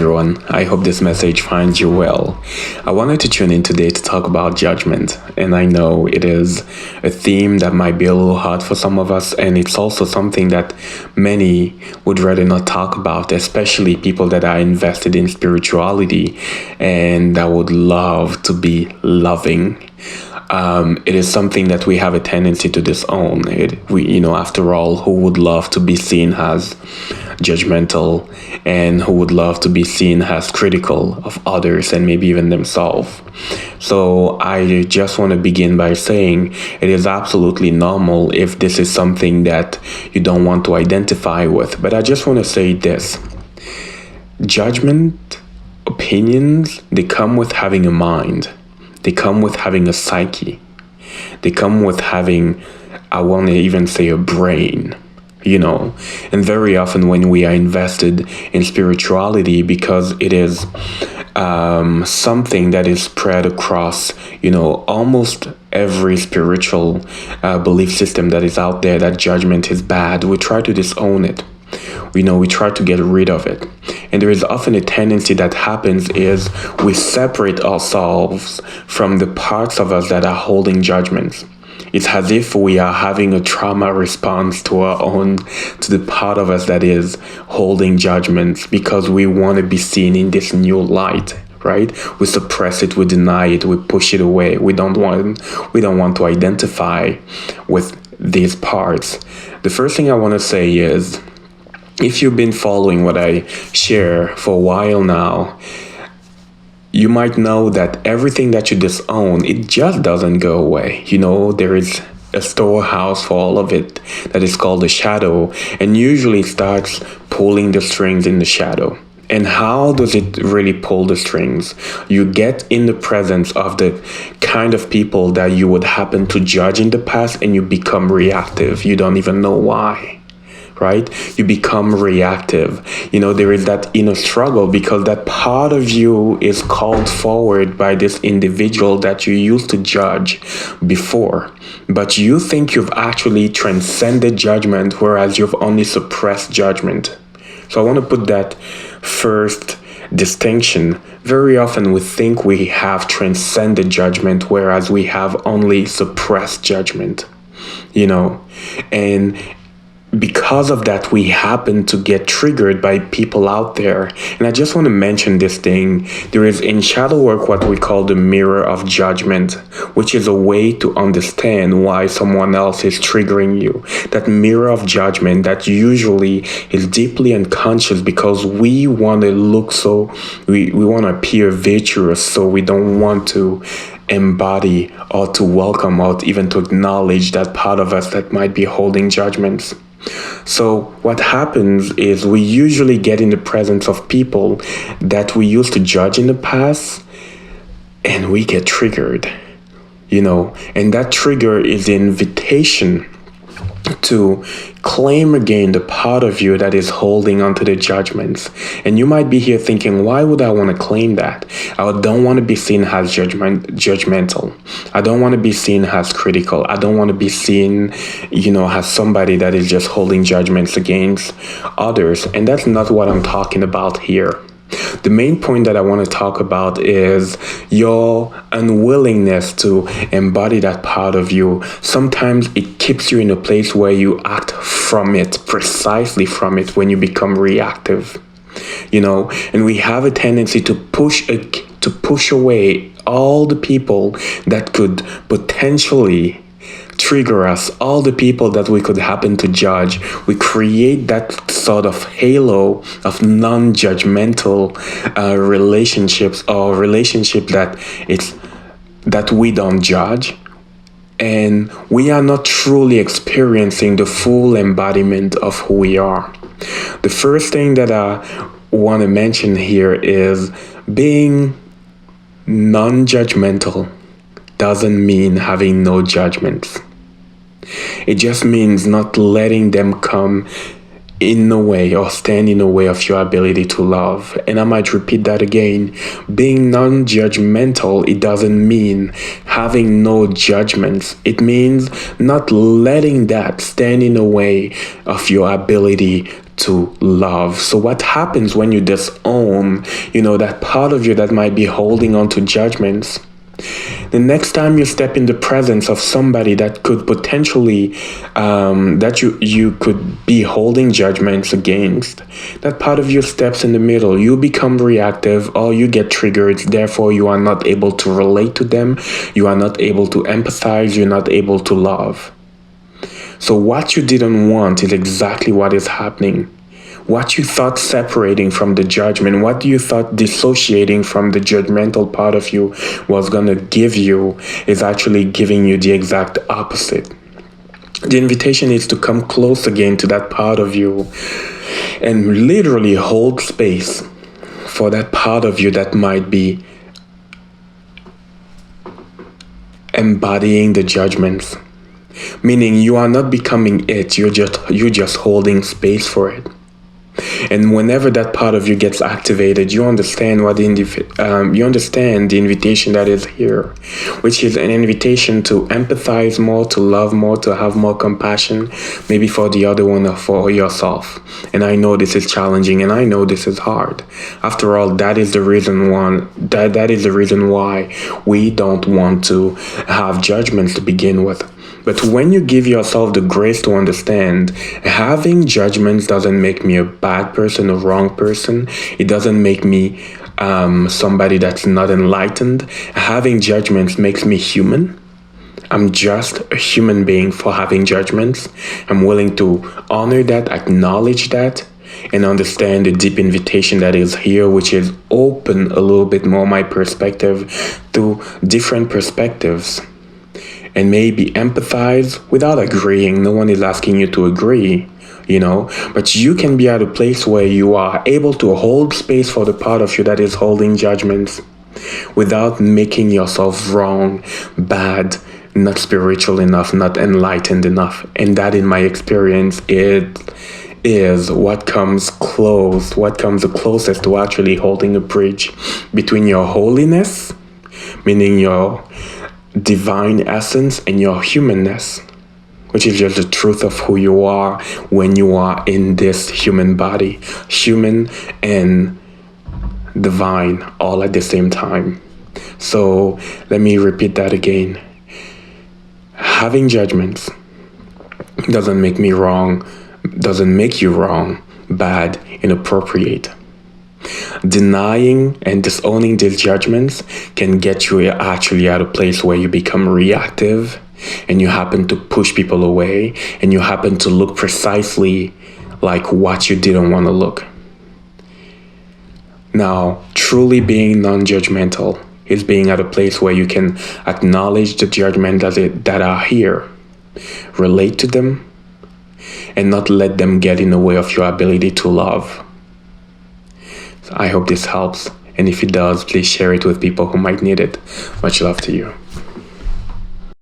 everyone. I hope this message finds you well. I wanted to tune in today to talk about judgment, and I know it is a theme that might be a little hard for some of us, and it's also something that many would rather not talk about, especially people that are invested in spirituality and that would love to be loving. It is something that we have a tendency to disown. After all, who would love to be seen as judgmental, and who would love to be seen as critical of others and maybe even themselves? So I just want to begin by saying it is absolutely normal if this is something that you don't want to identify with. But I just want to say this: judgment opinions, they come with having a mind. They come with having a psyche. They come with having, I want to even say, a brain, And very often when we are invested in spirituality, because it is something that is spread across, almost every spiritual belief system that is out there, that judgment is bad, we try to disown it. We try to get rid of it. And there is often a tendency that happens is we separate ourselves from the parts of us that are holding judgments. It's as if we are having a trauma response to the part of us that is holding judgments, because we want to be seen in this new light, right? We suppress it, we deny it, we push it away. We don't want to identify with these parts. The first thing I want to say is, if you've been following what I share for a while now, you might know that everything that you disown, it just doesn't go away. There is a storehouse for all of it that is called the shadow, and usually starts pulling the strings in the shadow. And how does it really pull the strings? You get in the presence of the kind of people that you would happen to judge in the past, and you become reactive. You don't even know why. Right? You become reactive. There is that inner struggle because that part of you is called forward by this individual that you used to judge before. But you think you've actually transcended judgment, whereas you've only suppressed judgment. So I want to put that first distinction. Very often we think we have transcended judgment, whereas we have only suppressed judgment. And because of that, we happen to get triggered by people out there. And I just want to mention this thing. There is in shadow work what we call the mirror of judgment, which is a way to understand why someone else is triggering you. That mirror of judgment that usually is deeply unconscious, because we want to look we want to appear virtuous, so we don't want to embody or to welcome or even to acknowledge that part of us that might be holding judgments. So what happens is we usually get in the presence of people that we used to judge in the past, and we get triggered, and that trigger is the invitation to claim again the part of you that is holding onto the judgments. And you might be here thinking, why would I want to claim that? I don't want to be seen as judgmental. I don't want to be seen as critical. I don't want to be seen, as somebody that is just holding judgments against others. And that's not what I'm talking about here. The main point that I want to talk about is your unwillingness to embody that part of you. Sometimes it keeps you in a place where you act precisely from it, when you become reactive. And we have a tendency to push away all the people that could potentially trigger us, all the people that we could happen to judge. We create that sort of halo of non-judgmental relationships, or relationships that we don't judge, and we are not truly experiencing the full embodiment of who we are. The first thing that I want to mention here is being non-judgmental doesn't mean having no judgments. It just means not letting them come in the way or stand in the way of your ability to love. And I might repeat that again. Being non-judgmental, it doesn't mean having no judgments. It means not letting that stand in the way of your ability to love. So what happens when you disown, that part of you that might be holding on to judgments? The next time you step in the presence of somebody that could potentially, that you could be holding judgments against, that part of you steps in the middle. You become reactive or you get triggered. Therefore, you are not able to relate to them. You are not able to empathize. You're not able to love. So what you didn't want is exactly what is happening. What you thought separating from the judgment, what you thought dissociating from the judgmental part of you was going to give you is actually giving you the exact opposite. The invitation is to come close again to that part of you and literally hold space for that part of you that might be embodying the judgments. Meaning you are not becoming it, you're just holding space for it. And whenever that part of you gets activated, you understand you understand the invitation that is here, which is an invitation to empathize more, to love more, to have more compassion, maybe for the other one or for yourself. And I know this is challenging, and I know this is hard. After all, that is the reason why we don't want to have judgments to begin with. But when you give yourself the grace to understand, having judgments doesn't make me a bad person, a wrong person. It doesn't make me somebody that's not enlightened. Having judgments makes me human. I'm just a human being for having judgments. I'm willing to honor that, acknowledge that, and understand the deep invitation that is here, which is open a little bit more my perspective to different perspectives. And maybe empathize without agreeing. No one is asking you to agree, but you can be at a place where you are able to hold space for the part of you that is holding judgments without making yourself wrong, bad, not spiritual enough, not enlightened enough. And that, in my experience, it is what comes the closest to actually holding a bridge between your holiness, meaning your divine essence, and your humanness, which is just the truth of who you are when you are in this human body, human and divine all at the same time. So let me repeat that again. Having judgments doesn't make me wrong, doesn't make you wrong, bad, inappropriate. Denying and disowning these judgments can get you actually at a place where you become reactive and you happen to push people away and you happen to look precisely like what you didn't want to look. Now, truly being non-judgmental is being at a place where you can acknowledge the judgments that are here, relate to them, and not let them get in the way of your ability to love. I hope this helps, and if it does, please share it with people who might need it. Much love to you.